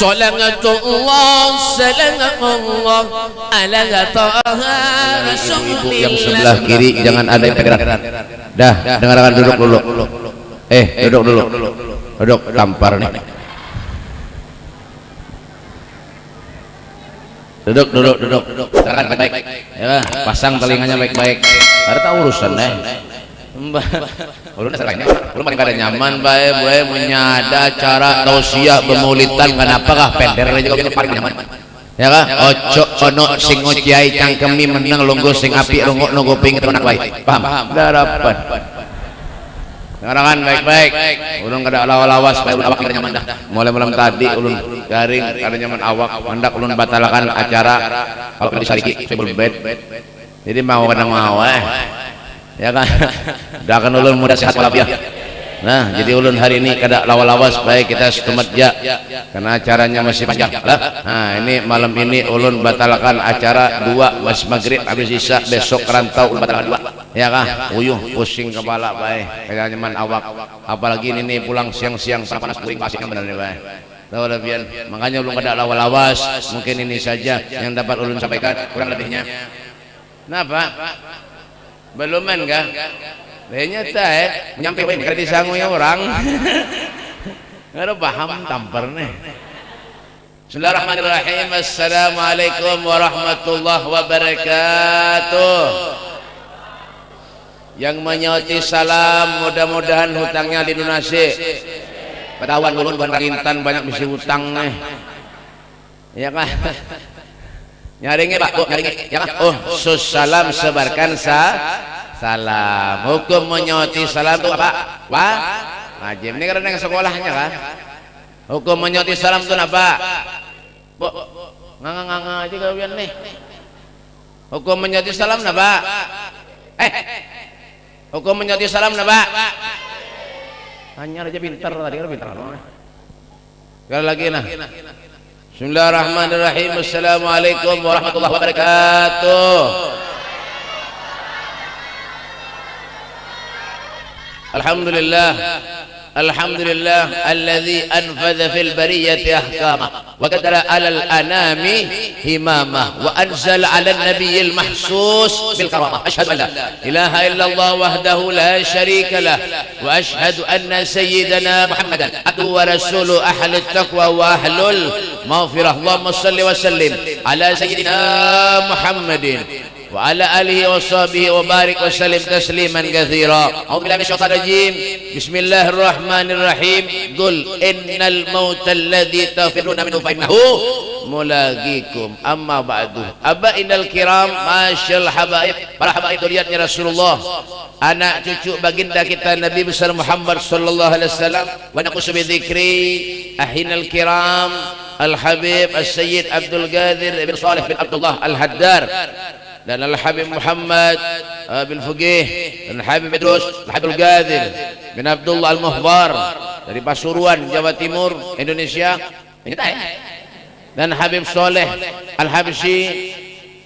Salatullah salamullah ala taha ibu yang sebelah kiri jangan ada yang bergerak. Dah, dengarkan, duduk dulu. Duduk dulu. Duduk, tampar nih. Duduk. Dengarkan baik-baik. Ya, pasang telinganya baik-baik. Ada urusan deh. Ulun salahnya, ulun paling kada nyaman bae menyada cara tausiah bemaulidan kenapakah pender juga paling nyaman. Ya kah? Ojo ono sing ngociai cangkemi meneng lungguh sing apik rungok no kuping tenan wae. Paham? Darapan. Dengarkan baik-baik. Ulun kada lawas bae awak kita nyaman dah. Mulai malam tadi ulun garing kada nyaman awak, hendak ulun batalkan acara kalau di sariki sebelum bed. Jadi mau kada mau ya kan, dah kan ulun mudah sehat walafiat. Nah, jadi ulun hari ini kada lawas baik kita setemetja karena acaranya masih panjang lah. Nah, ini malam ini ulun batalkan acara 2 mas maghrib habis isya, besok rantau ulun batalkan 2. Ya kah, pusing kepala baik, kayak nyaman awak. Apalagi ini pulang siang-siang panas kuring pasir benar nih baik. Tahu lebihan, makanya ulun kada lawas. Mungkin ini saja yang dapat ulun sampaikan, kurang lebihnya. Nah, Pak, beluman kah? Ternyata nyampe kada disangui orang. Kada paham tampar nih. Bismillahirrahmanirrahim. Assalamualaikum warahmatullahi wabarakatuh. Yang menyauti salam mudah-mudahan hutangnya dilunasi. Ketahuan ulun bukan Kintan banyak misi hutang nih. Ya kah? Nyaringnya Pak, Bu, nyaringnya. Ya kan? Salam sebarkan salam. Hukum menyauti salam itu apa? Wajib. Ini karena yang sekolahnya kan. Hukum menyauti salam itu apa? Bu, nganga aja kalian nih. Hukum menyauti salam apa? Hukum menyauti salam apa? Hanya aja pintar tadi kan pintar. Sekali lagi nah. Bismillahirrahmanirrahim. Assalamualaikum warahmatullahi wabarakatuh. Alhamdulillah alladzi anfadha fil bariyati ahkamah wa qadara 'alal anami himamah wa anzala 'alan nabiyyil mahsus bil karamah. Asyhadu an la ilaha illallah wahdahu la syarika lah wa asyhadu anna sayyidana Muhammadan abduhu wa rasuluhu ahlut taqwa wa ahlul maghfirah. Allahumma shalli wa sallim ala sayyidina Muhammadin wa ala alihi wa sahbihi wa barik wa sallim tasliman katsira. A'udzu billahi minasyaitonir rajim. Bismillahirrahmanirrahim. Qul innal mautal ladzi tafirruna minhu fa innahu mulaqikum. Amma ba'du. Abainal kiram, masyal habaib, para habaib duriatnya Rasulullah, anak cucu baginda kita Nabi besar Muhammad sallallahu alaihi wasallam. Wa naqsu bi dzikri ahinal kiram Al-Habib As-Sayyid Abdul Qadir bin Salih bin Abdullah Al-Haddar dan Al-Habib Muhammad bin Fuqih dan Habib Idrus Al-Habib Al-Qadir bin Abdullah Al-Muhbar dari Pasuruan, Jawa Timur, Indonesia, dan Habib Soleh Al-Habsyi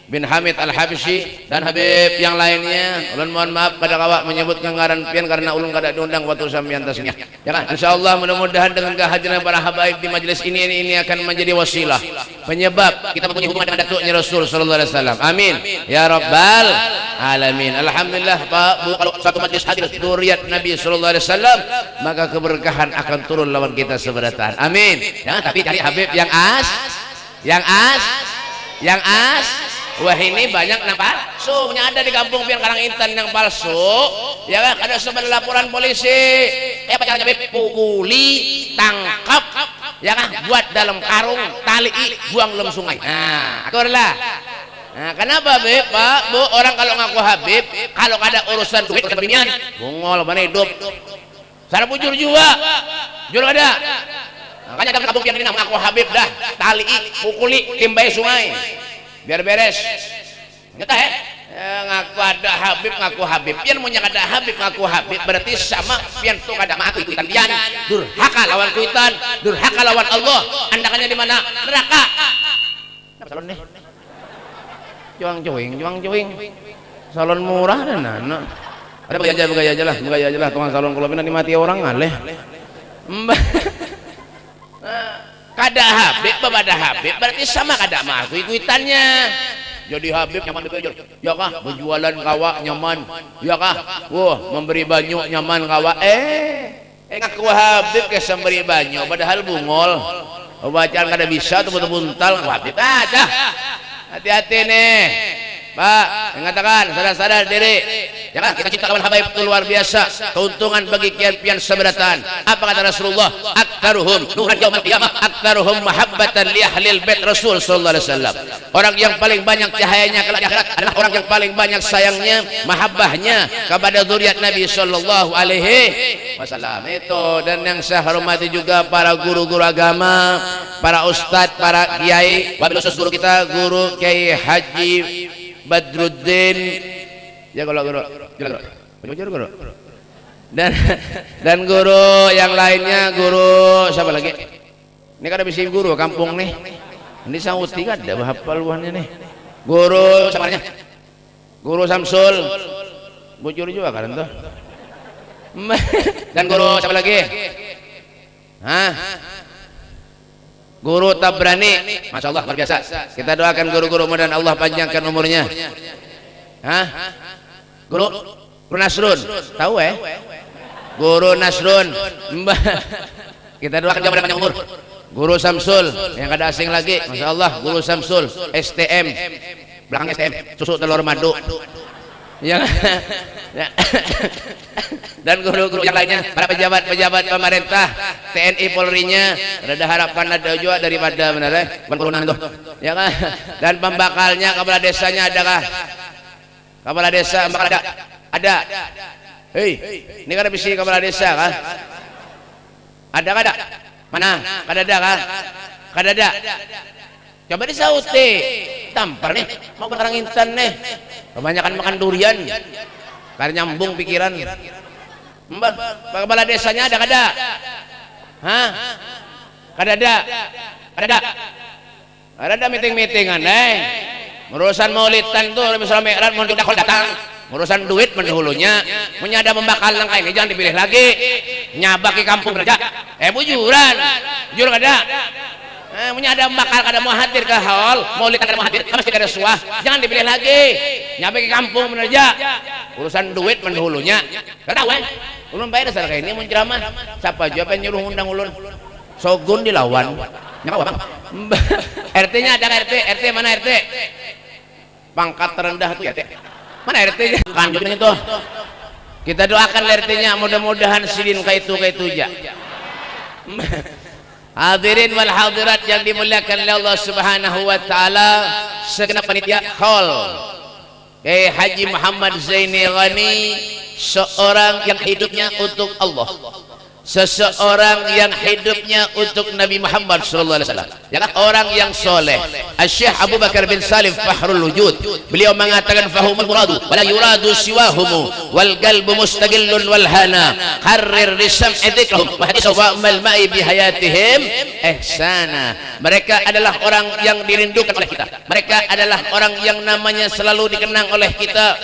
bin Hamid Al-Habsyi dan Habib yang lainnya. Ulun mohon maaf pada kawak menyebut ngaran pian karena ulun kada diundang waktu sampeyan tasnya. Ya kan? Insyaallah mudah-mudahan dengan kehadiran para habaib di majelis ini akan menjadi wasilah penyebab kita mempunyai hubungan dengan datuknya Rasul sallallahu alaihi wasallam. Amin ya rabbal alamin. Alhamdulillah Pak Bu, kalau satu majelis hadir dzurriyyat Nabi sallallahu alaihi wasallam, maka keberkahan akan turun lawan kita seberatan. Amin. Ya, tapi cari habib yang as. Wah, ini banyak yang palsu, ada di kampung pian Karang Intan yang palsu. Ya kan, ada sebenarnya laporan polisi. Apa caranya? Pukuli, tangkap, ya kan, buat dalam karung, tali, buang dalam sungai. Nah, aturlah. Nah, kenapa Beb, Pak, Bu, orang kalau ngaku Habib, kalau ada urusan duit urusan binian, bungol mana hidup. Cara bujur juga. Jujur ada. Makanya dalam kampung pian ini ngaku Habib dah, tali, pukuli, timbai sungai. Biar beres. Nyata ngaku ada Habib, ngaku Habib. Pian punya ada Habib, ngaku Habib, berarti sama pian tuh kada mati kuitan pian. Durhaka lawan kuitan, durhaka lawan Allah. Andakannya di mana? Neraka. Salon nih. Juang-juing. Salon murah dan anak. Ada begaya aja lah tukang salon kalau nanti mati orang ngaleh. kada Habib babada Habib berarti sama kada mah kuitannya. Jadi Habib nyaman betul ya kah berjualan kawa nyaman ya kah wah memberi banyu nyaman kawa ngaku Habib ke memberi banyu padahal bungol bacaan kada bisa tuh buntal Habib ada hati-hati nih Pak, mengatakan sadar-sadar diri. Ya kan kita cinta kawan habaib itu luar biasa. Keuntungan bagi kian-kian seberatan. Apa kata Rasulullah? Aktaruhum nuran yaumil qiyamah, aktaruhum mahabbatan li ahlil bait Rasul sallallahu alaihi wasallam. Orang yang paling banyak cahayanya kelak di akhirat adalah orang yang paling banyak sayangnya, mahabbahnya kepada zuriat Nabi sallallahu alaihi wasallam. Itu dan yang saya hormati juga para guru-guru agama, para ustadz, para kiai, wabil khusus guru kita, guru Kiai Haji Badruddin ya kalau guru dan guru yang lainnya, guru siapa lagi ini kan bisa guru kampung nih ini sauti kan ada hafal luannya nih guru sabarnya guru Samsul bujur juga kan tuh dan guru siapa lagi Guru Tabrani, Masya Allah luar biasa. Kita doakan guru-guru mudah Allah panjangkan umurnya. Guru Nasrun, tahu Guru Nasrun, kita doakan jauh panjang umur. Guru Samsul, yang kada asing lagi, Masya Allah, Guru Samsul, STM, belakang STM, susu telur madu. Ya. Dan guru-guru yang lainnya, para pejabat-pejabat pemerintah, TNI Polri-nya, ada harapan ada juga daripada benar tuh. Ya kan? Dan pembakalnya kepala desanya adakah? Kepala desa bakal ada. Hei, ini kan bisa kepala desa kan? Ada kada? Mana? Kada ada kan? Kada ada. Coba disauti. Tampar nih, mau ke Intan nih. Kebanyakan makan durian. Karena nyambung pikiran. Mbak, kepala desanya ada kada? Kada ada. Kada ada meeting-meetingan, urusan maulidan tuh misalnya Mi'raj mau datang. Urusan duit mendahulunya. Punya ada membakal langkah ini jangan dipilih lagi. Nyabak ke kampung kerja. Bujuran. Jujur kada? Punya ada bakal kada mau hadir ke hall, maulid kada mau hadir, masih kada suah, jangan dipilih lagi. Nyampe ke kampung menerja. Urusan duit mendahulunya. Kada tahu ulun bayar dasar kayak ini mun ceramah. Siapa aja pengen nyuruh undang ulun. Sogun dilawan. Nyapa Bang? RT-nya ada RT mana RT? Pangkat terendah tuh RT. Mana RT-nya? Lanjutin itu. Kita doakan RT-nya mudah-mudahan sidin kayak itu aja. Hadirin wal hadirat yang dimuliakan oleh Allah Subhanahu wa taala, segenap panitia hall Kiai Haji Muhammad Zaini Ghani, seorang yang hidupnya untuk Allah, seseorang yang hidupnya untuk Nabi Muhammad sallallahu alaihi wasallam, orang yang soleh. Syekh Abu Bakar bin Salim Fahrul Wujud, beliau mengatakan fahumul muradu wala yuradu siwahum wal qalbu mustaqillun wal hana harrir risam idzikrahum wa hadithu wa amal ma'i bi hayatihim ihsana. Mereka adalah orang yang dirindukan oleh kita, mereka adalah orang yang namanya selalu dikenang oleh kita.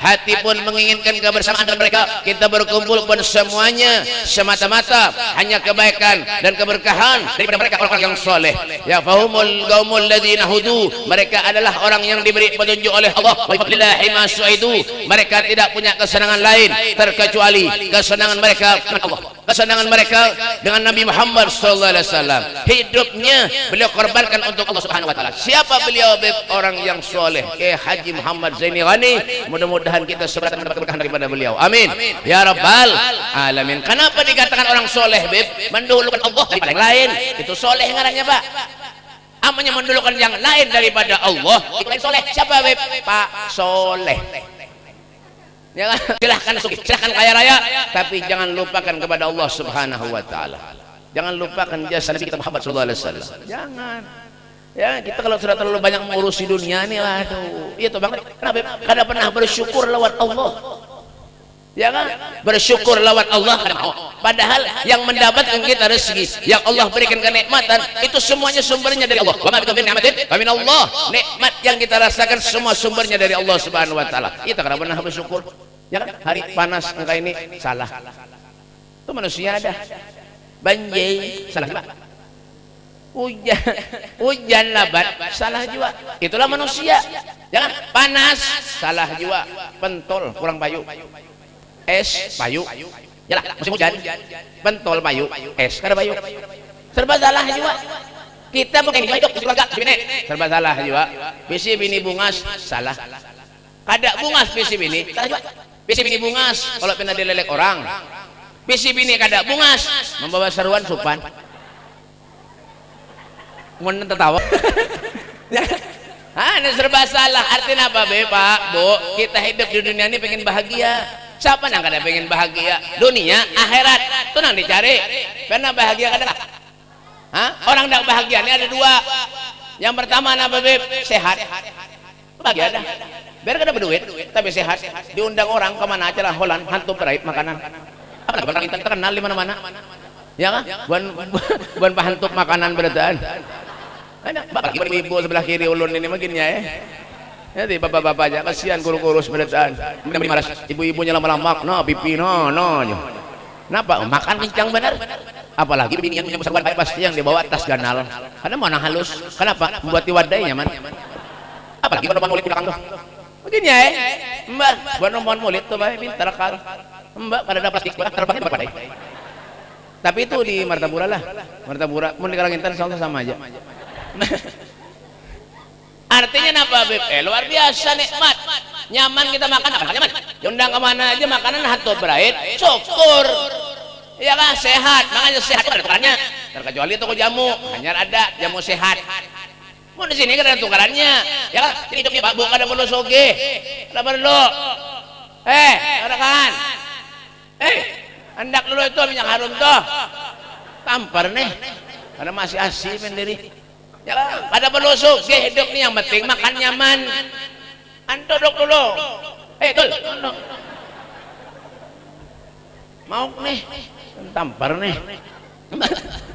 Hati pun menginginkan kebersamaan dengan mereka. Kita berkumpul pun semuanya semata-mata hanya kebaikan dan keberkahan daripada mereka, orang-orang yang soleh. Ya fahumul qaumul ladzina hudu, mereka adalah orang yang diberi petunjuk oleh Allah. Wa billahi ma su'idu, mereka tidak punya kesenangan lain terkecuali kesenangan mereka dengan Allah, kesenangan mereka dengan Nabi Muhammad sallallahu alaihi wasallam. Hidupnya beliau korbankan untuk Allah Subhanahu wa taala. Siapa beliau? Orang yang soleh. Haji Muhammad Zaini Ghani, mudah-mudahan kita seberatan mendapat keberkahan daripada beliau. Amin ya rabbal alamin. Kenapa dikatakan orang soleh, mendahulukan Allah daripada yang lain? Itu soleh ngarannya, Pak. Amanya mendahulukan yang lain daripada Allah, itu lain soleh. Siapa, Pak Soleh? Ya, silahkan kaya raya, tapi jangan lupakan kepada Allah Subhanahu wa taala. Jangan lupakan jasa Nabi kita Muhammad sallallahu alaihi wasallam. Jangan. Ya, kita kalau sudah terlalu banyak mengurusi dunia nih, aduh, itu banget. Kenapa? Kada pernah bersyukur lewat Allah. Ya kan? Bersyukur lewat Allah. Padahal yang mendapatkan kita rezeki, yang Allah berikan kenikmatan, itu semuanya sumbernya dari Allah. Wa ma bikum min ni'matin fa min Allah. Nikmat yang kita rasakan semua sumbernya dari Allah Subhanahu wa taala. Kita kada pernah bersyukur. Ya kan? Hari panas engkau ini salah. Itu manusia ada. Banjir salah, Pak. Hujan, hujan lebat, salah juga. Itulah manusia. Jangan panas, salah juga. Pentol, kurang payu. Es, payu. Yalah, musim hujan. Pentol, payu. Es, kada payu. Serba salah juga. Kita bukan hidup surga, serba salah juga. Bisi bini bungas, salah. Kada bungas bisi bini, salah juga. Bisi bini bungas, kalau pernah dilelek orang. Bisi bini kada bungas, membawa seruan supan. Kemudian tertawa. Ini serba salah. Artinya apa, Pak, Bu? Kita hidup di dunia ini pengen bahagia. Siapa yang kada pengen bahagia? Dunia, akhirat, itu nang dicari. Karena bahagia kada. Orang tidak bahagia ini ada dua. Yang pertama apa, Beb? Sehat. Bahagia dah. Biar kada berduit, tapi sehat. Diundang orang kemana aja lah, Holland, hantu peraih makanan. Apa lagi kita terkenal di mana-mana? Ya kan? Buan pahantup makanan berataan. Ada bapak ibu sebelah kiri ulun ini makinnya ya. Jadi bapak-bapak aja kasihan kurus-kurus berataan. Kemudian malas ibu-ibunya lama-lama, no pipi no. Kenapa? Makan kencang benar. Apalagi bini yang punya besar pasti yang dibawa tas ganal. Karena mana halus. Kenapa? Membuat wadai nyaman. Apalagi kalau mulut belakang tuh. Begini ya, Mbak. Buat nomor mulut tuh, Mbak. Pintar kal. Mbak, kada ada plastik terbang wadai. Tapi itu di Martapura lah. Martapura, mau di Karangintang sama aja. Artinya apa, Beb? Luar biasa nikmat. Nyaman kita makan apa nyaman. Diundang kemana aja makanan hantu berait, syukur. Ya kan sehat, makanya sehat ada tukarannya. Terkecuali toko jamu, hanya ada jamu sehat. Mau di sini kan ada tukarannya. Ya kan hidupnya Pak Bu kada perlu soge. Kada perlu. Ada kan? Hendak dulu itu minyak harum tuh. Tampar nih. Karena masih asih sendiri. Ya kan? Kada perlu soge hidup nih yang penting makan nyaman. Antodok dulu. Tul. Mau nih. Tampar nih.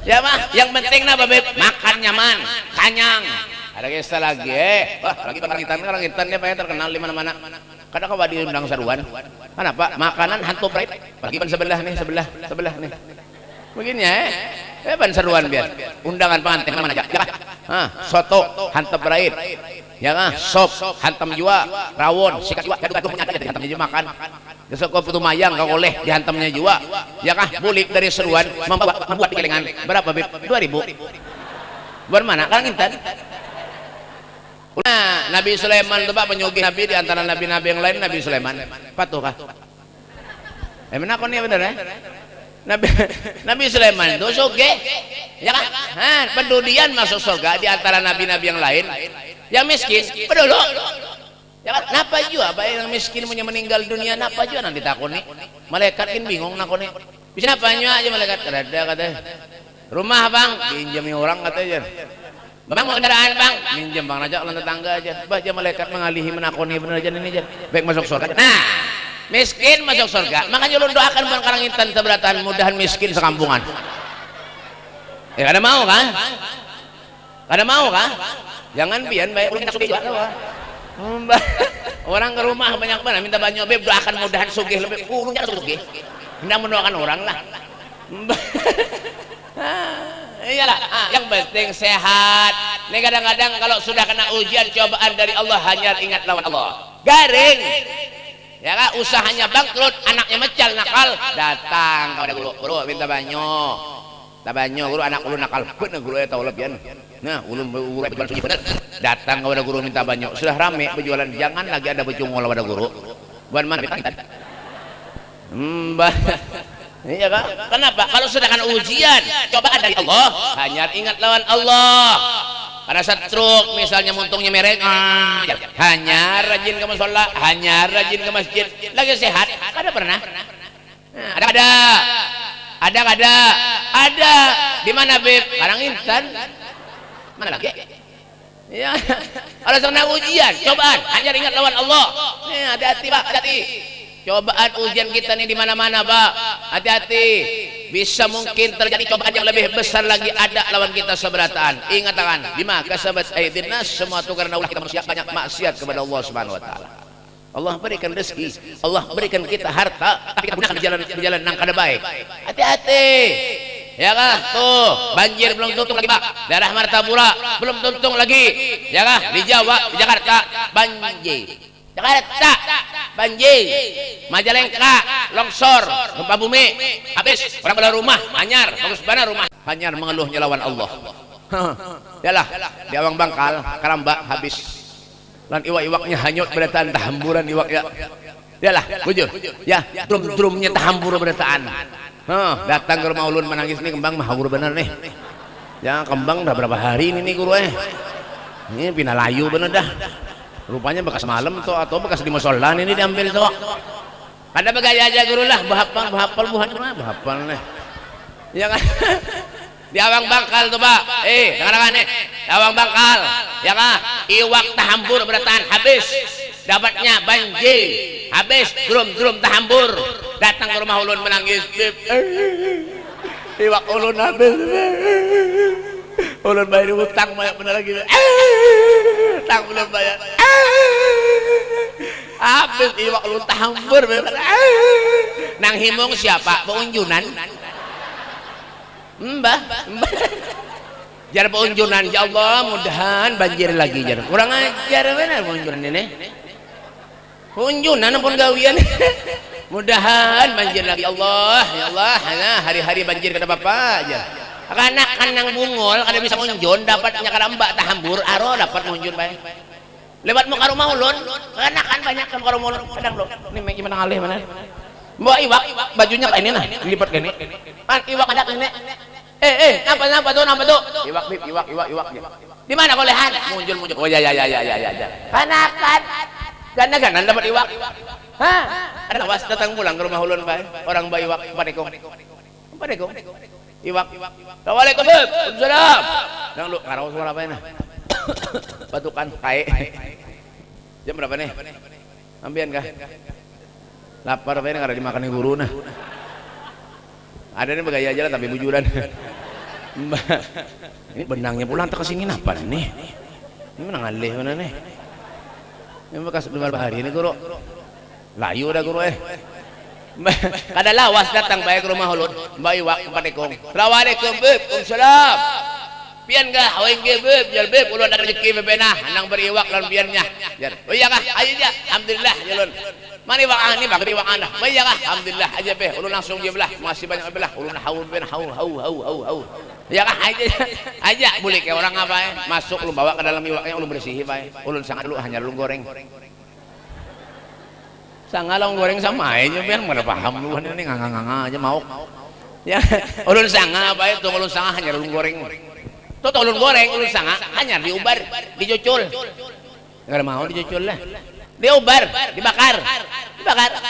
Ya mah, yang penting apa, Beb? Makan nyaman, kanyang. Ada kisah lagi, lagi Karangitan dia pengen terkenal di mana-mana. Kadang kau diundang seruan. Kenapa? Makanan hantu berait. Pergi ban sebelah nih. Begini ya, ban seruan biar. Undangan pengantin mana aja. Soto hantu berait. Ya kan, sop hantam jua, rawon, sikat jua. Gaduh punya ada dihantamnya jua makan. Besok kau putu mayang kau oleh dihantamnya jua. Ya kah, bulik dari seruan membuat kelingan. Berapa, Beb? 2.000. Buat mana? Karangitan. Nah, Nabi Sulaiman itu Pak penyugih Nabi di antara nabi-nabi yang lain Nabi Sulaiman. Patuh kah? Mana kau nih bener ya? Nabi Sulaiman itu sugih. Ya kan? Pendudian masuk surga di antara nabi-nabi yang lain. Yang miskin, pedulu. Ya kan? Napa juga? Baik yang miskin punya meninggal dunia, napa juga nanti takuni. Malaikat kan bingung nakuni. Bisa napanya aja malaikat? Ada katanya. Rumah bang, pinjami orang katanya. Bang mau kendaraan bang, minjem bang aja kalau tetangga aja. Baca malaikat mengalihi menakuni bener aja ini aja. Baik masuk surga. Nah, miskin masuk surga. Makanya lu doakan bukan Karangitan seberatan mudahan miskin sekampungan. Ya kada mau kan? Kada mau kan? Jangan pian baik ulun sugih juga. Orang ke rumah banyak mana minta banyak, Beb doakan mudahan sugih lebih kurungnya sugih. Hendak mendoakan orang lah. Iyalah, yang penting sehat. Ini kadang-kadang kalau sudah kena ujian cobaan dari Allah hanya ingat lawan Allah. Garing. Ya kan usahanya bangkrut, anaknya mecal nakal, datang kepada guru minta banyak. Tabanyo guru anak ulun nakal. Bener guru tahu lebihan. Nah, ulun guru jual suci bener. Datang kepada guru minta banyak. Sudah rame berjualan, jangan lagi ada bercungol pada guru. Buan mana kita? Iya kan? Kenapa? Kalau sudah kan ujian, cobaan dari Allah, hanya ingat lawan Allah. Ada stroke misalnya muntungnya merek, hanya rajin ke mushola, hanya rajin ke masjid, lagi sehat. Ada pernah? Ada. Di mana, Beb? Karangitan. Mana lagi? Ya. Kalau kena ujian, cobaan, hanya ingat lawan Allah. Hati-hati, Pak, hati-hati. Cobaan ujian kita nih di mana-mana, Pak. Hati-hati. Bisa mungkin terjadi cobaan yang lebih besar lagi ada lawan kita seberatan. Ingatkan, bima kasabat aydin nas, semua itu karena ulah kita banyak maksiat kepada Allah Subhanahu wa taala. Allah berikan rezeki, Allah berikan kita harta, tapi kita gunakan di jalan yang kada baik. Hati-hati. Ya kah? Tuh, banjir belum tuntung lagi, Pak. Daerah Martapura belum tuntung lagi. Ya kah? Di Jawa, di Jakarta banjir. Jakarta banjir. Majalengka longsor, gempa bumi. Habis orang pada rumah, anyar, bagus mana rumah. Anyar mengeluhnya lawan Allah. Yalah, di Awang Bangkal, Karamba habis. Lan iwak-iwaknya hanyut berataan tahamburan iwak ya. Yalah, bujur. Ya, drum-drumnya tahambur berataan. Datang ke rumah ulun menangis nih kembang mahawur bener nih. Ya kembang udah berapa hari ini nih guru ini pindah layu bener dah. Rupanya bekas malam tuh atau bekas di musola ini diambil tuh. Ada begaya aja guru lah bahapal buhan bahapal nih. Ya kan? Di Awang Bangkal tuh Pak. Dengar nih. Di Awang Bangkal. Ya kan? Iwak tahambur bertahan habis. Dapatnya banjir. Habis drum tahambur. Datang ke rumah ulun menangis. Iwak ulun habis. Ulun bayar utang banyak bener lagi. Utang belum bayar. Habis iwak ulun tahambur. Nang himung siapa? Peunjunan. Mbah. Jar peunjunan. Ya Allah mudahan banjir lagi jar. Kurang ajar bener peunjunan ini. Peunjunan pun gawian. Mudahan banjir lagi Allah. Ya Allah, nah, hari-hari banjir kada apa-apa aja. Anak-anak nang bungol kada bisa munjun dapatnya kada mbak tahambur aro dapat munjun bae. Lewat muka rumah ulun, anak-anak banyak kan ka rumah ulun kadang lo. Ini gimana ngalih mana? Mbak iwak bajunya kayak ini nah, dilipat kayak ini. Pan iwak ada ini. Napa tuh? Iwak. Di mana kolehan? Munjul. Oh ya. Kanakan. Gana dapat iwak. Hah? Ada was datang pulang ke rumah ulun bae. Orang bae iwak padekong. Iwak. Assalamualaikum. Waalaikumsalam. Nang lu ngarau suara apa nah? Batukan kae. Jam berapa nih? Ambian kah? Lapar bae nggak ada dimakan di guru nah. Ada nih begaya aja lah tapi bujuran. Ini benangnya pulang tak kesingin apa nih? Ini menang alih mana nih? Ini bekas beberapa hari ini guru. Layu dah guru Kada lawas datang baik ke rumah ulun. Mbak iwak padekong. Assalamualaikum beb. Waalaikumsalam. Pian kah? Awing ge beb. Jar beb ulun ada rezeki bebenah. Anang beriwak lan piannya. Jar. Oh iya kah? Ayo ja. Alhamdulillah jalun. Mari iwak ani bak iwak anda. Oh iya kah? Alhamdulillah aja beh. Ulun langsung je belah. Masih banyak belah. Ulun haul ben hau. Ya kah? Aja boleh kayak orang apa masuk lu bawa ke dalam iwaknya ulun bersihi bae. Ulun sangat lu hanya lu goreng. Sangalong goreng sama aja biar mana paham lu ini nganga aja mau ya ulun sanga apa itu ulun sanga hanya ulun goreng tuh ulun goreng ulun sanga hanya diubar dicucul nggak mau dicucul lah diubar dibakar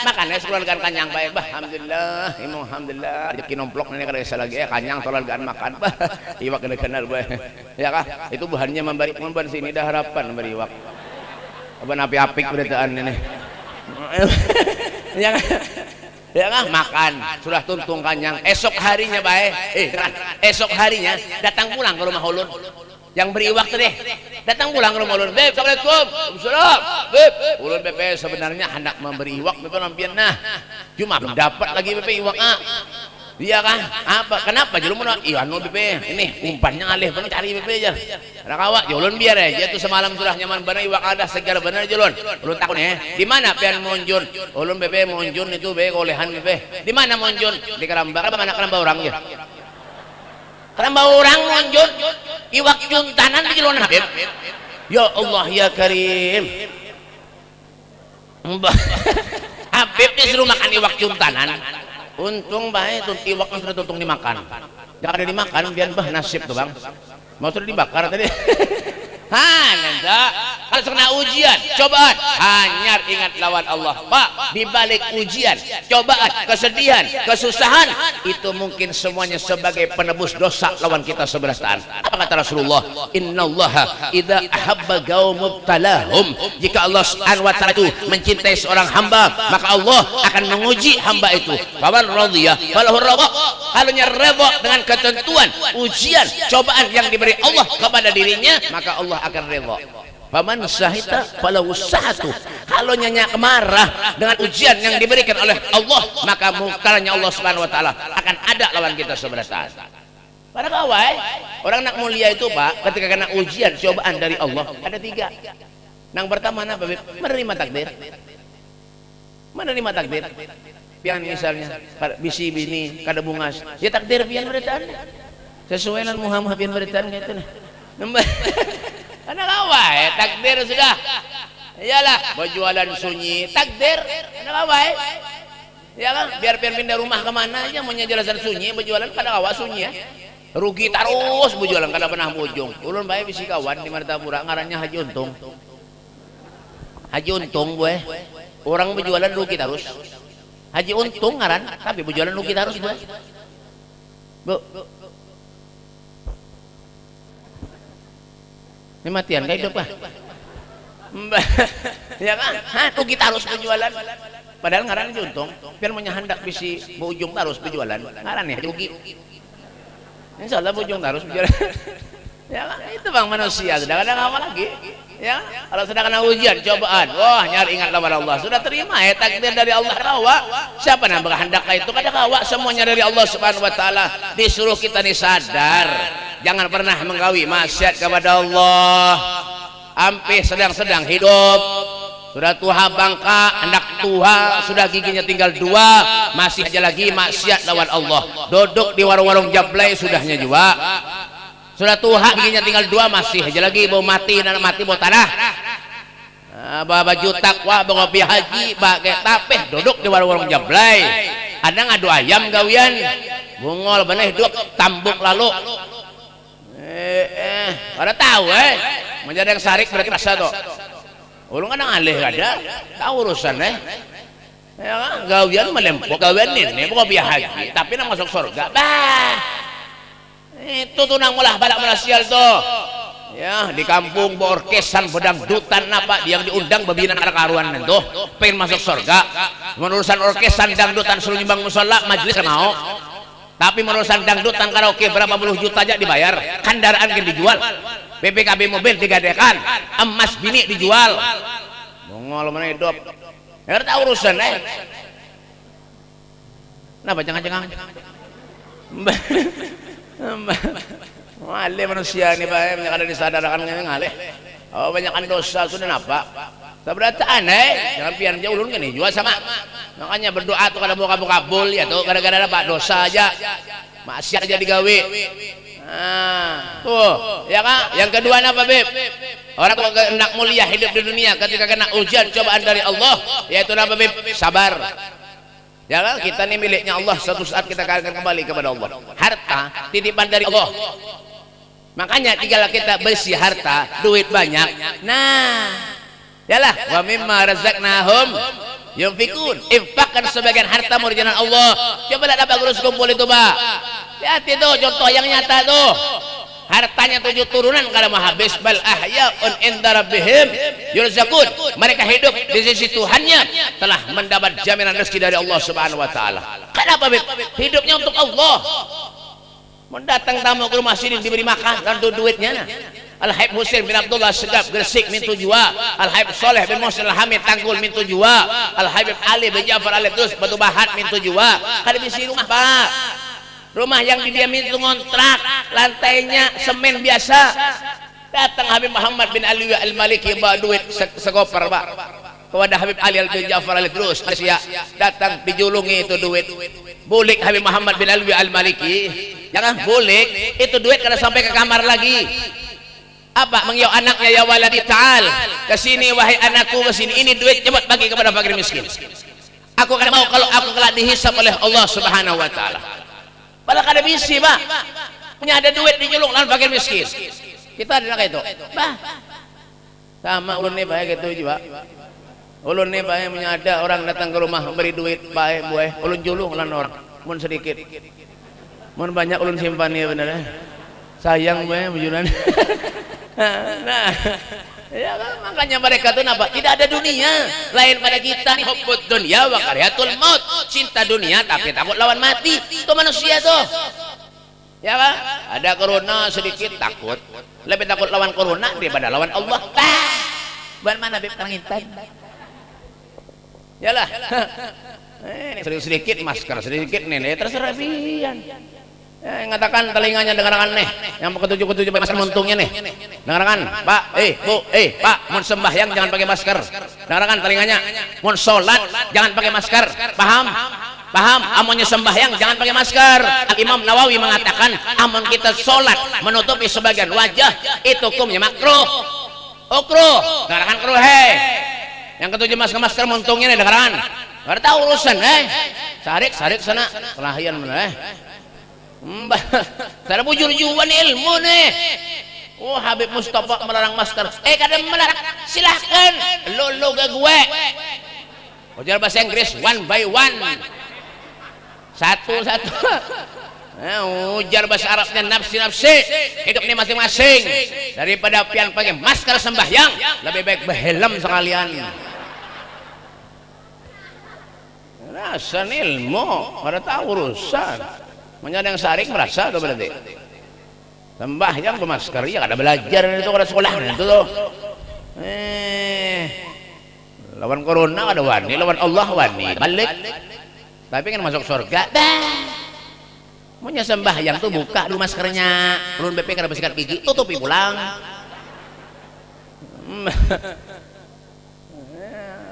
makannya sekeluargaan kanyang baik bah alhamdulillah imam alhamdulillah rezeki nomplok ini kada bisa lagi kanyang keluargaan makan bah iwak kada kenal bah ya kah itu bahannya memberi sini dah harapan memberi iwak apa api-apik beritaan ini ya kan makan sudah tuntung kanyang esok harinya baik esok harinya datang pulang ke rumah ulun yang beriwak tadi datang pulang ke rumah ulun beb assalamualaikum waalaikumsalam beb ulun beb sebenarnya hendak memberi iwak beb lampian nah cuma belum dapat lagi beb iwak iya kan apa kenapa jadi mau iya anu beb ini umpannya alih bang cari beb aja rakawak ulun biar aja tuh semalam sudah nyaman bener iwak ada segar bener aja ulun takut nih di mana pian monjun ulun beb monjun itu beb kolehan beb di mana monjun di Karamba mana Karamba orang ya Karamba orang monjun iwak juntanan di Cilon Habib ya Allah ya Karim Habib disuruh makan iwak juntanan untung baik tuh iwak sudah tuntung dimakan jangan ada dimakan biar bah nasib tuh bang mau sudah dibakar tadi nanda kalau kena ujian cobaan hanya ingat lawan Allah Pak di balik ujian cobaan kesedihan kesusahan itu mungkin semuanya sebagai penebus dosa lawan kita 11 tahun apa kata Rasulullah innallaha idza ahabba qaumubtalahum jika Allah Subhanahu wa taala itu mencintai seorang hamba maka Allah akan menguji hamba itu faman radhiya falahu ridha kalau redha dengan ketentuan ujian cobaan yang diberi Allah kepada dirinya maka Allah akan redha paman sahita falahu sahatu kalau nyanyi marah dengan ujian yang diberikan oleh Allah maka mukanya Allah Subhanahu wa taala akan ada lawan kita 11 tahun Pada kawai orang nak mulia itu Pak, ketika kena ujian cobaan dari Allah ada 3. Yang pertama apa? Menerima takdir. Menerima takdir. Pian misalnya bisi bini kada bungas, ya takdir pian beritaan. Sesuai dengan Muhammad pian beritaan gitu nah. Karena kawai takdir sudah. Iyalah, berjualan sunyi takdir. Karena kawai. Ya kan, biar pindah rumah kemana aja, mau jelasan sunyi, berjualan pada kawai sunyi ya. Rugi terus berjualan kada pernah bujung. Ulun bae bisi kawan di Martapura ngarannya Haji Untung. Haji Untung gue. Orang berjualan rugi terus. Haji Untung ngaran, tapi berjualan rugi terus gue. Bu. Ini matian gak hidup kah? Ya kan? Hah, rugi terus berjualan. Padahal ngaran Haji Untung, biar punya hendak bisi berujung terus berjualan. Ngaran nih rugi. Insyaallah berujung terus berjualan. Ya kan? Itu bang manusia, sudah kadang apa lagi? Ya, kalau sudah kena ujian, cobaan, wah nyari ingatlah pada Allah. Sudah terima ya takdir dari Allah kawa. Siapa yang berkehendak itu kada kawa, semuanya dari Allah Subhanahu wa taala. Disuruh kita nih sadar, jangan pernah menggawi maksiat kepada Allah. Ampe sedang-sedang hidup. Sudah tua bangka, anak tua, sudah giginya tinggal 2, masih aja lagi maksiat lawan Allah. Duduk di warung-warung jablay sudahnya juga. Sudah tua giginya tinggal 2, masih aja lagi mau mati, dan mati mau tanah. Baju takwa, ngopi haji, pakai tapeh, duduk di warung-warung jablay. Ada ngadu ayam gawian, bungol bener hidup tambuk lalu. Pada tahu menjadi yang sarik berarti rasa tuh. Ulung kan alih ada, tahu urusan ya kan? Gawian melempok, gawian ini ngopi haji, tapi nak masuk surga. Itu tuh nang mulah balak sial tuh ya di kampung orkesan pedangdutan apa yang diundang bebinan anak karuan itu pengen masuk surga menurusan orkesan dangdutan suruh nyumbang musola majelis mau tapi menurusan dangdutan karaoke berapa puluh juta aja dibayar kendaraan kan dijual BPKB mobil digadekan emas bini dijual mongol mana hidup ya tahu urusan kenapa jangan-jangan ngalih manusia ini Pak banyak ada disadarkan ngalih oh banyakan dosa sudah apa keberatan jangan pian jauh ulun kan nih jual sama makanya berdoa tuh kada mau kabul ya tuh gara-gara dapat dosa aja maksiat aja digawe tuh ya kan yang kedua apa Beb orang kalau hendak mulia hidup di dunia ketika kena ujian cobaan dari Allah yaitu apa Beb sabar. Ya kan kita ini miliknya Allah, suatu saat kita akan kembali kepada Allah. Harta titipan dari Allah. Makanya tinggal kita bersih harta, duit banyak. Nah, yalah wa mimma razaqnahum yunfikun. Infakkan sebagian harta mau di jalan Allah. Coba lihat apa gurus kumpul itu, Pak. Lihat itu contoh yang nyata tuh. Hartanya 7 turunan kalau mau habis bal ahyaun inda rabbihim yurzaqun. Mereka hidup di sisi Tuhannya telah mendapat jaminan rezeki dari Allah Subhanahu wa taala. Kenapa hidupnya untuk Allah? Mendatang tamu ke rumah sini diberi makan dan duitnya. Al-Habib Husain bin Abdullah Segaf Gresik min Tujua, Al-Habib Soleh bin Muhsin Al-Hamid Tanggul min Tujua, Al-Habib Ali bin Ja'far Al-Idrus Batu Bahat min Tujua. Kada bisi rumah Pak. Rumah yang didiamin itu ngontrak, lantainya semen biasa. Datang Habib Muhammad bin Ali Al-Maliki bawa duit sekoper Pak kepada Habib Ali bin Ja'far Al-Idrus Malaysia. Datang dijulungi itu duit. Bulik Habib Muhammad bin Ali Al-Maliki, jangan bulik itu duit karena sampai ke kamar lagi. Apa mengiau anaknya ya waladi ta'al kesini wahai anakku kesini ini duit cepat bagi kepada fakir miskin. Aku akan mau kalau aku kelak dihisab oleh Allah Subhanahu wa taala. Padahal kada bisi Pak punya ada duit dijulung lawan fakir miskin kita ada kayak itu Pak sama ulun nih Pak gitu juga ulun nih Pak punya ada orang datang ke rumah memberi duit Pak buah ulun julung lawan orang mun sedikit mun banyak ulun simpan ya bener sayang Pak bujuran nah ya kan makanya mereka tuh apa tidak ada dunia lain pada kita nih hubbud dunya wa karyatul maut cinta dunia tapi takut lawan mati itu manusia tuh ya kan ada corona sedikit takut lebih takut lawan corona daripada lawan Allah ban mana Beb Kangintan yalah sedikit masker sedikit nih terserah pian Ngatakan telinganya dengarkan nih, yang ketujuh pakai masker muntungnya nih. Dengarkan, Pak, Bu, Pak, mau sembahyang jangan pakai masker. Dengarkan telinganya, mau sholat jangan pakai masker. Paham? Paham? Amunnya sembahyang jangan pakai masker. Imam Nawawi mengatakan, amun kita sholat menutupi sebagian wajah itu hukumnya makruh. Ukruh. Dengarkan kruh, yang ketujuh masker muntungnya nih, dengarkan. Gak tahu urusan, sarik sana, kelahian mana, Mbah, saya bujur juan ilmu nih. Oh, Habib Mustafa melarang masker. Kadang melarang, silahkan. Lo ke gue. Ujar bahasa Inggris, one by one. Satu. Ujar bahasa Arabnya nafsi. Hidup ini masing-masing. Daripada pian pakai masker sembahyang, lebih baik berhelm sekalian. Rasa ilmu, ada tahu urusan. Menjadi yang saring merasa tuh berarti sembahyang bermasker ya ada belajar itu ada sekolah itu tuh lawan corona ada wani, lawan Allah wani balik tapi kan masuk surga punya sembahyang tuh buka dulu maskernya ulun BP kada bersikat gigi tutupi pulang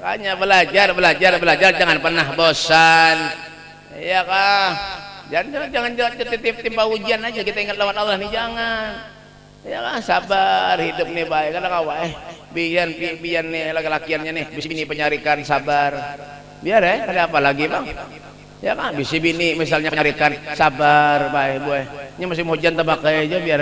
hanya belajar jangan pernah bosan iya kah. Jangan timpa ujian aja kita ingat lawan Allah nih, jangan ya kan, sabar hidup nih baik karena kawai biar nih laki-lakiannya nih bisi bini penyarikan sabar biar ada apa lagi bang ya kan, bisi bini misalnya penyarikan sabar baik boy ini masih hujan tebakai aja biar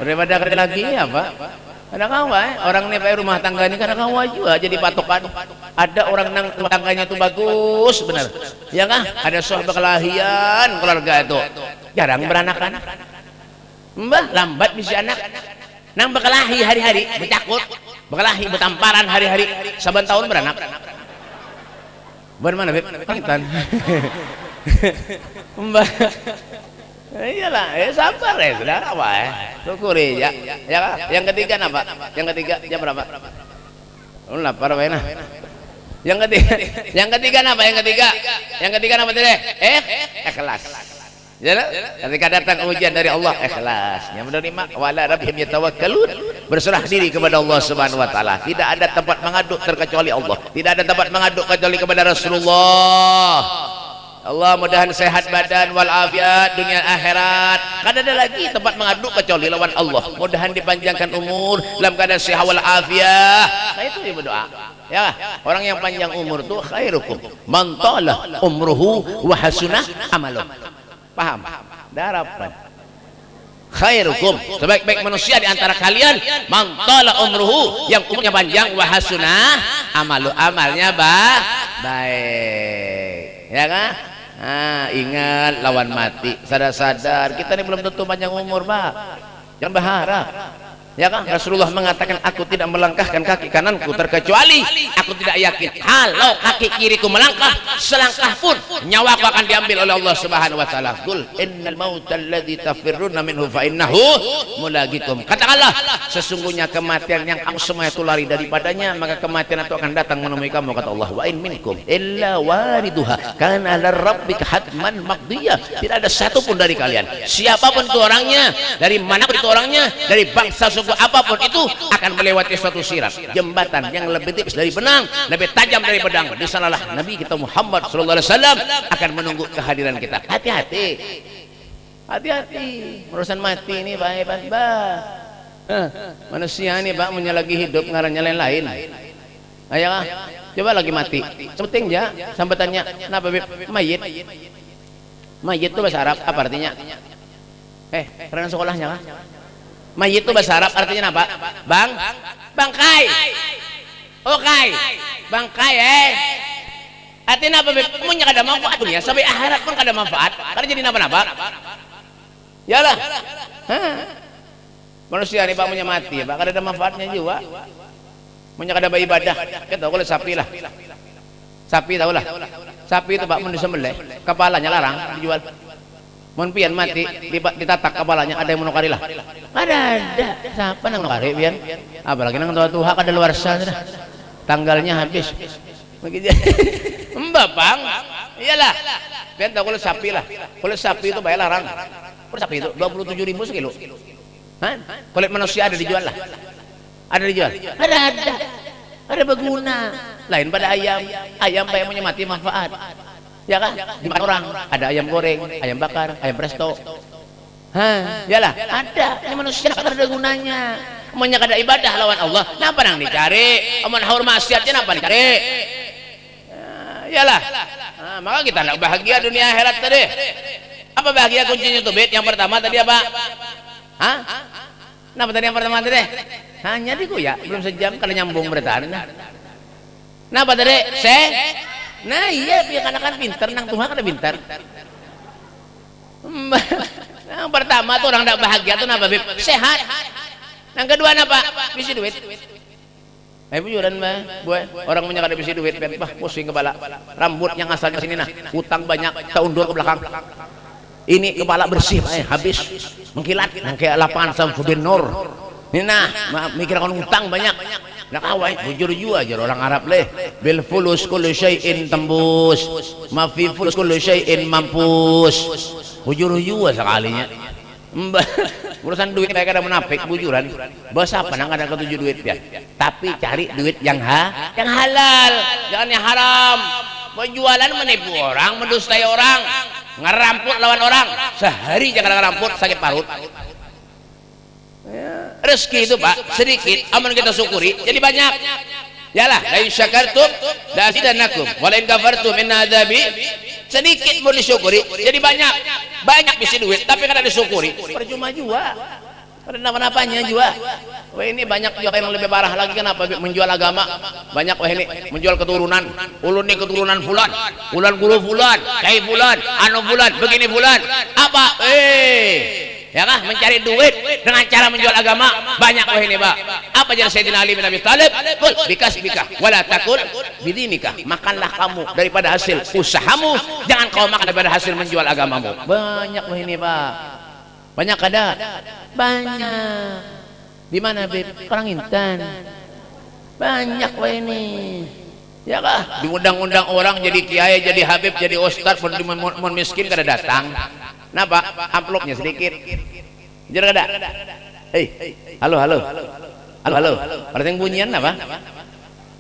daripada kerja lagi ya pak. Ada kawan, orang nih pakai rumah tangga ini karena kawan juga jadi patokan. Ada orang nang rumah tangganya itu bagus, benar. Ya kan? Ada sahabat kelahian keluarga itu. Jarang beranakan. Mbah, lambat bisa anak. Nang berkelahi hari-hari, bertakut. Berkelahi, bertamparan hari-hari. Saban tahun beranak. Bagaimana, Beb? Panggitan. Mbah. Iyalah, sabar sudah apa syukuri ya. Yang ketiga apa? Yang ketiga jam berapa? Lu lapar apa Yang ketiga apa? Yang ketiga apa tadi? Ikhlas. Ya, ketika datang ujian dari Allah ikhlas. Yang menerima wala rabbihim yatawakkalun, berserah diri kepada Allah Subhanahu wa taala. Tidak ada tempat mengadu terkecuali Allah. Tidak ada tempat mengadu kecuali kepada Rasulullah. Allah mudahan sehat badan walafiat dunia akhirat. Kan ada lagi tempat mengadu kecuali lawan Allah. Mudahan dipanjangkan umur dalam keadaan sehat walafiat. Nah itu dia berdoa. Ya, orang yang panjang umur tuh khairukum man tala umruhu wa hasuna amaluh. Paham? Darapan. Khairukum, sebaik-baik manusia di antara kalian man tala umruhu, yang umurnya panjang, wa hasuna amalu, amalnya baik. Ya kan? Ingat lawan mati, sadar kita ini belum tentu panjang umur pak, jangan berharap ya kan. Rasulullah mengatakan aku tidak melangkahkan kaki kananku terkecuali aku tidak yakin kalau kaki kiriku melangkah selangkah pun nyawaku akan diambil oleh Allah Subhanahu wa taala. Qul innal mautal ladzi tafirruna minhu fa innahu mulaqikum, katakanlah sesungguhnya kematian yang kamu semua itu lari daripadanya, maka kematian itu akan datang menemui kamu, kata Allah. Wa in minkum illa wariduha kana ala rabbika hatman maqdiyah, tidak ada satupun dari kalian siapapun itu orangnya, dari mana itu orangnya, dari bangsa suku apapun itu, akan melewati suatu sirat, jembatan yang lebih tipis dari benang, lebih tajam dari pedang. Di sanalah Nabi kita Muhammad sallallahu alaihi wasallam akan menunggu kehadiran kita. Hati-hati urusan mati ini baik. Manusia ini pak punya lagi hidup ngarannya lain-lain. Ayo coba lagi mati penting ya, sampai tanya kenapa mayit itu bahasa Arab apa artinya? Karena sekolahnya kah? Mayit itu bahasa Arab artinya apa? Bangkai. Bangkai artinya apa? Punya kada manfaat dunia sampai akhirat pun kada manfaat. Karena jadi napa-napa. Yalah. Manusia ini pak punya mati, pak kada ada manfaatnya juga. Punya kada beribadah. Kita tahu kalau sapi lah. Sapi tahu lah. Sapi itu pak mun disembelih, kepalanya larang dijual. Mun pian mati ditatak kepalanya, ada yang menukari lah. Ada. Siapa nang nukari pian? Apalagi nang tua-tua kada luar sana. Tanggalnya habis. Begitu. Mbak Bang. Iyalah. Benta kulit sapi lah. Kulit sapi itu bayar larang. Kulit sapi itu 27.000 sekilo. Hah? Kulit manusia ada dijual lah. Ada dijual. Ada berguna. Lain pada ayam. Ayam bayar punya mati manfaat. Ya kan? Dimakan orang. Ada ayam goreng, ayam bakar, ayam presto. Hah? Yalah, ada. Ini manusia ada gunanya. Maunya kada ibadah lawan Allah. Napa nang dicari? Amun haur maksiatnya napa dicari? Yalah. Nah, maka kita nak bahagia dunia akhirat tadi. Apa bahagia kuncinya tuh, Bet? Yang pertama tadi apa? Hah? Napa tadi yang pertama tadi? Hanya diku ya, belum sejam kalau nyambung bertahan. Napa tadi? Nah iya, biar kan pinter, nang Tuhan kada pinter. Yang pertama tuh orang tidak bahagia tuh napa, Beb? Sehat. Yang kedua napa? Bisi duit. Bujuran mah, boy. Orang punya kada bisi duit, bah pusing kepala. Rambut yang asalnya sini nah, utang banyak, taundur ke belakang. Ini kepala bersih, habis mengkilat, kayak lapangan Samsudin Nur. Ini nah, mikir kon utang banyak. Nak awai, bujur jua aja orang Arab leh. Bil fulus kullu syai'in tembus, ma fi fulus kullu syai'in mampus. Bujur jua sekalinya. Urusan duit kayak ada menapik bujuran. Bos apa nang ada ketujuh duit ya. Tapi cari duit yang halal, jangan yang haram. Berjualan menipu orang, mendustai orang, ngeramput lawan orang. Sehari jangan ngeramput sakit parut. Rezeki itu Pak sedikit, aman kita syukuri jadi banyak. Yalah, la in syakartum la azidannakum wa la in kafartum inna adzabi. Sedikit mau disyukuri jadi banyak. Banyak bisi duit tapi kada disyukuri percuma jua. Pada napa-napanya jua. Wah ini banyak juga yang lebih parah lagi, kenapa menjual agama. Banyak wah ini menjual keturunan. Ulun nih keturunan fulan, fulan guru fulan, kiai fulan, anu fulan, begini fulan. Apa? Ya kah mencari duit dengan cara menjual agama. Banyak wah ini, Pak. Apa jadi Sayyidina Ali bin Abi Thalib? Kul bikasbika wala takul bidinika. Makanlah kamu daripada hasil usahamu, jangan kau makan daripada hasil menjual agamamu. Banyak wah ini, Pak. Banyak ada? Banyak. Di mana, Beb? Orang Intan. Banyak wah ini. Ya kah? Diundang-undang orang jadi kiai, jadi habib, jadi ustaz, pun miskin kada datang. Napa? Amplopnya sedikit. Jero kada? Halo. Perteng bunyian apa?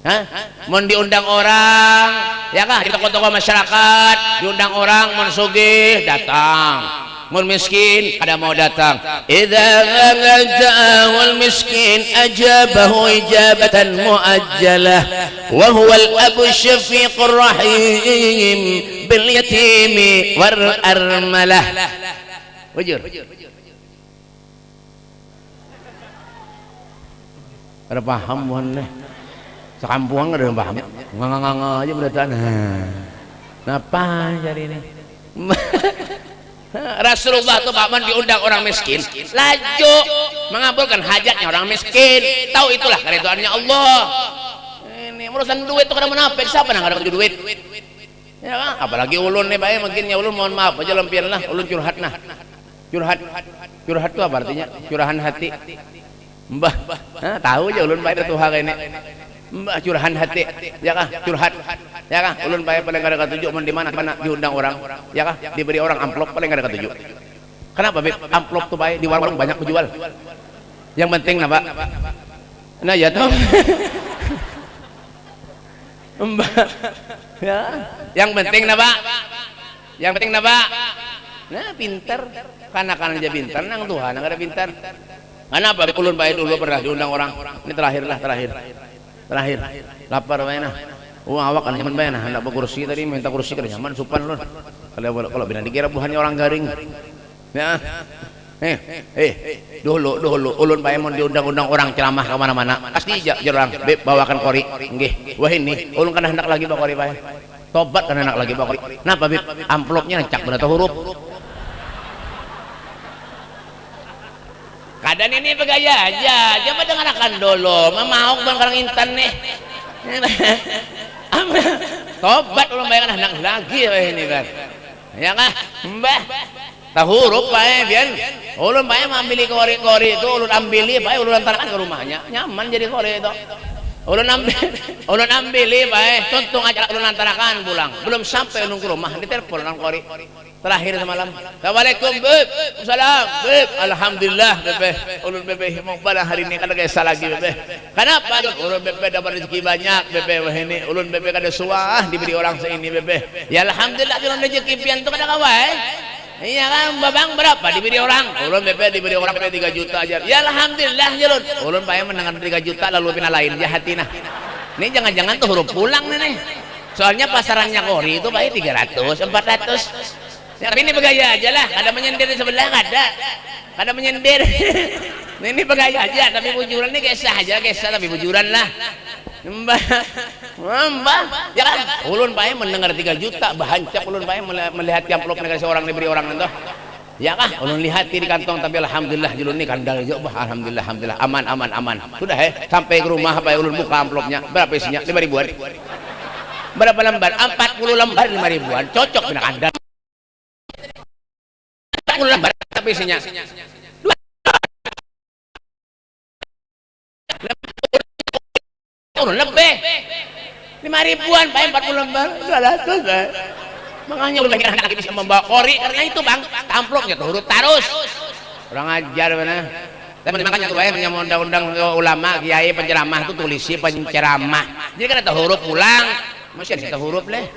Hah? Mun diundang orang, ya kah? Di toko-toko masyarakat, diundang orang mun sugih datang. Mun miskin ada mau datang. Idza ja'al miskin ajabahu ijabatan muajjalah wa huwa al-abu syafiqur rahim bil yatimi war armalah. Bujur. Ada paham mohon nih. Sekampungan ada yang paham. Ngang aja berdataan. Napa cari ini? Rasulullah tuh Pak diundang orang miskin, laju mengabulkan hajatnya orang miskin. Tahu itulah keridhaannya Allah. Ini urusan duit itu kada munafik, siapa nang ada duit? Ya kan? Apalagi ulun nih Pak, mungkin ya ulun mohon maaf aja lempian lah, ulun curhat nah. Curhat itu apa artinya? Curahan hati. Mbah, tahu aja ulun Pak itu hal ini. Mbah curahan hati, ya kah? Curhat, ya kah? Ulun bayar paling kada ketujuh, di mana diundang orang, ya kah? Diberi orang amplop paling kada ketujuh. Kenapa, Beb? Amplop tuh baik di warung banyak menjual. Yang penting napa? Nah ya toh. Mbah, ya. Yang penting napa? Yang penting napa? Nah pintar, kanak-kanak aja pintar, nang Tuhan nang kada pintar. Kenapa? Ulun bayar dulu pernah diundang orang. Ini terakhir, lapar bayana. Awak kan nyaman bayana, hendak berkursi tadi minta kursi kada nyaman supan lun. Kalau bina dikira buhannya orang garing. Ya. Dulu ulun bae mun diundang-undang orang ceramah ke mana-mana. Pasti jerang, Beb bawakan kori. Nggih. Wah ini ulun kan hendak lagi bawa kori bae. Tobat kan hendak lagi bawa kori. Napa, Beb? Amplopnya cak bener huruf. Kadang ini begaya aja, coba dengarkan dulu. Mau bang orang Intan nih. Tobat ulun bayangkan anak lagi ini kan. Ya kah? Mbah. Tahu huruf bae bian. Ulun bae ambil kori-kori itu ulun ambil bae ulun antarkan ke rumahnya. Nyaman jadi kori itu. ulun ambil bae tuntung aja ulun antarakan pulang belum sampai ulun ke rumah ditelepon orang kori terakhir semalam. Assalamualaikum beb, salam beb, alhamdulillah bebe ulun bebe mau pada hari ini kada kesa lagi bebe. Kenapa ulun bebe dapat rezeki banyak bebe wah ini ulun bebe kada suah diberi orang seini bebe. Ya alhamdulillah ulun rezeki pian tu kada kawae. Iya kan babang berapa diberi orang? Ulun bebe diberi orang 3 juta aja. Ya alhamdulillah ulun. Ulun pae mendengar 3 juta lalu pina lain jahatina. Ini jangan-jangan tuh huruf pulang nih. Soalnya pasarannya kori itu pae 300, 400. Ya, tapi ini bergaya aja lah. Ada menyender di sebelah ada menyender. Ini bergaya aja tapi bujuran ini kesah aja tapi bujuran lah. Mbah, ya kan? Ulun pae mendengar 3 juta, bahancap ulun pae melihat amplop negara seorang diberi orang itu. Ya kah? Ulun lihat di kantong tapi alhamdulillah julun ini kandal juga, alhamdulillah aman. Sudah sampai ke rumah pae ulun buka amplopnya. Berapa isinya? 5 ribuan. Berapa lembar? 40 lembar 5 ribuan. Cocok dengan kandal. 40 lembar tapi isinya lebih 5 ribuan pakai 40 lembar 200 makanya udah anak bisa membawa kori karena itu bang amplopnya tuh huruf tarus orang ajar mana tapi makanya tuh banyak undang-undang ulama kiai penceramah tuh tulisi penceramah jadi kan ada huruf pulang masih ada huruf leh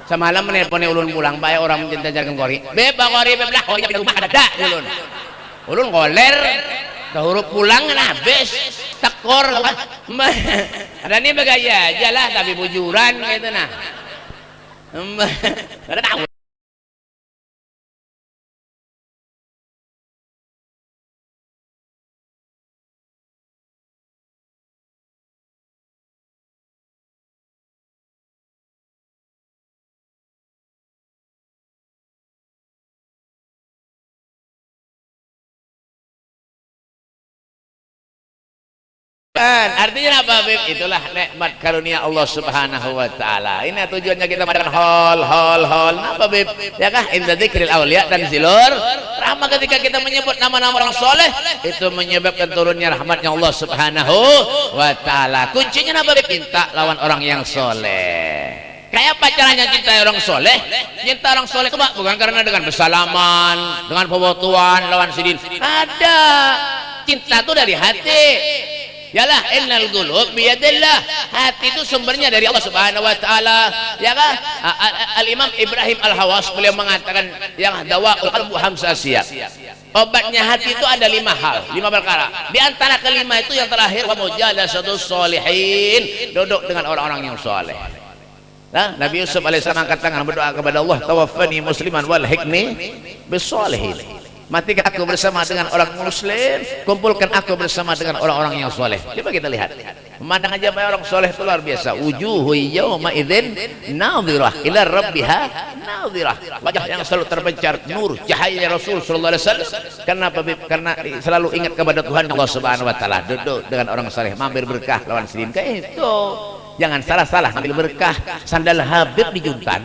semalam menelpon ulun pulang pakai orang mencinta jargon kori beb kori beb lah kori di rumah ada ulun goler huruf pulang kan habis tekor ada nih bergaya aja lah tapi bujuran gitu nah ada tahu artinya apa Bib? Itulah nikmat karunia Allah Subhanahu wa taala. Ini tujuannya kita mengadakan hol. Apa Bib? Ya kah? Inda dzikril auliya dan zilur rahmat ketika kita menyebut nama-nama orang soleh itu menyebabkan turunnya rahmatnya Allah Subhanahu wa taala. Kuncinya apa Bib? Cinta lawan orang yang soleh. Kayak apa caranya cinta orang soleh? Cinta orang soleh itu bukan karena dengan bersalaman, dengan pewotuan lawan sidin. Ada. Cinta itu dari hati. Yalah innal qulub biyadillah. Hati itu sumbernya dari Allah Subhanahu wa taala. Ya kan? Al-Imam Ibrahim Al-Hawas beliau mengatakan yang dawaul qalbu hamsasiyah. Obatnya hati itu ada 5 hal, 5 perkara. Di antara kelima itu yang terakhir wa mujalasatus sholihin, duduk dengan orang-orang yang soleh. Nah, Nabi Yusuf alaihissalam angkat tangan berdoa kepada Allah, tawaffani musliman wal hikni bis sholihin. Matikan aku bersama dengan orang muslim, kumpulkan aku bersama dengan orang-orang yang soleh. Coba kita lihat, memandang aja orang soleh itu luar biasa. Wujuhu yawma idzin nadhirah ila rabbiha nadhirah. Wajah yang selalu terpencar nur cahaya Rasul sallallahu alaihi wasallam. Kenapa? Karena selalu ingat kepada Tuhan Allah Subhanahu wa taala. Duduk dengan orang soleh, mampir berkah lawan sidin. Kayak itu. Jangan salah-salah ambil berkah sandal Habib di Juntan.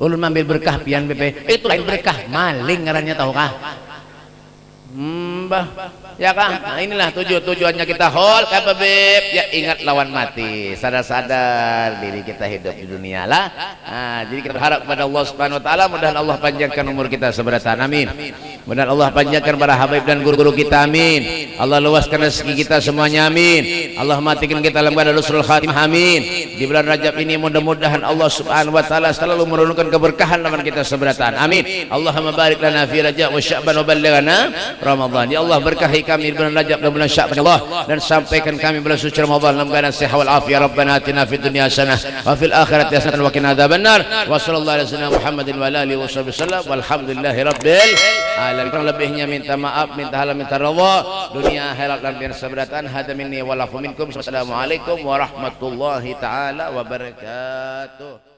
Ulun ambil berkah pian BP itu lain berkah maling ngarannya tahukah mbah ya kah? Nah inilah tujuannya kita hol apa Beb ya ingat lawan mati sadar-sadar diri kita hidup di dunia lah. Nah, jadi kita berharap kepada Allah Subhanahu wa taala mudah-mudahan Allah panjangkan umur kita seberatan amin. Mudah-mudahan Allah panjangkan para habaib dan guru-guru kita amin. Allah luaskan rezeki kita semuanya amin. Allah matikan kita dalam keadaan husnul khatimah amin. Di bulan Rajab ini mudah-mudahan Allah Subhanahu wa taala selalu menurunkan keberkahan dalam kita seberatan amin. Allahumma barik lana fi Rajab wa Sya'ban wa ballighna Ramadan. Ya Allah berkahi kami di bulan Rajab dan bulan Sya'ban ya Allah dan sampaikan kami bulan suci Ramadan dalam keadaan sehat wal afiyah. Rabbana atina fid dunya hasanah wa fil akhirati hasanah wa qina adzabannar. Wa sallallahu alaihi wasallam Muhammadin wa alihi wasallam walhamdulillahi rabbil alamin. Kurang lebihnya minta maaf, minta halal, minta ridha dunia akhirat dan biar seberatan. Hada minni wa lakum minkum. Assalamualaikum warahmatullahi taala wabarakatuh.